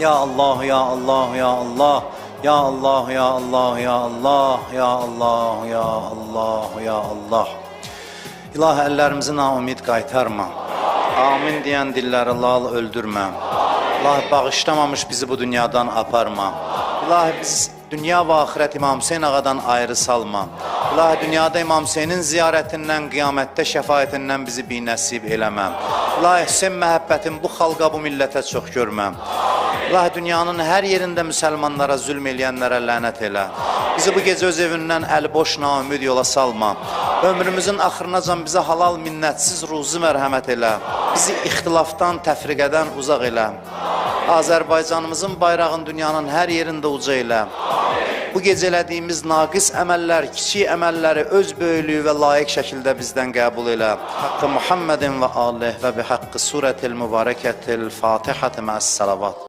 Ya Allah, ya Allah, ya Allah. Ya Allah, ya Allah, ya Allah, ya Allah, ya Allah, ya Allah. İlahi, əllərimizi naumid qaytarma. Amin deyən dilləri lal öldürmə. İlahi, bağışlamamış bizi bu dünyadan aparma. İlahi, biz dünya və axirət İmam Hüseyin ağadan ayrı salma. İlahi, dünyada İmam Hüseynin ziyarətindən, qiyamətdə şəfaətindən bizi binəsib eləmə. İlahi, Hüseyin məhəbbətin bu xalqa, bu millətə çox görmə. İlahi, dünyanın hər yerində müsəlmanlara, zülm eləyənlərə lənət elə. Bizi bu gecə öz evindən əli-boş, naümid yola salma. Ömrümüzün axırınacan bizə halal, minnətsiz, ruzi mərhəmət elə. Bizi ixtilafdan, təfriqədən uzaq elə. Azərbaycanımızın bayrağın dünyanın hər yerində uca elə. Bu gecə elədiyimiz naqis əməllər, kiçik əməlləri öz böyüklüyü və layiq şəkildə bizdən qəbul elə. Haqqı Muhammedin və alih və bi haqqı surətil mübarəkətil Fatihəti məs-salavat.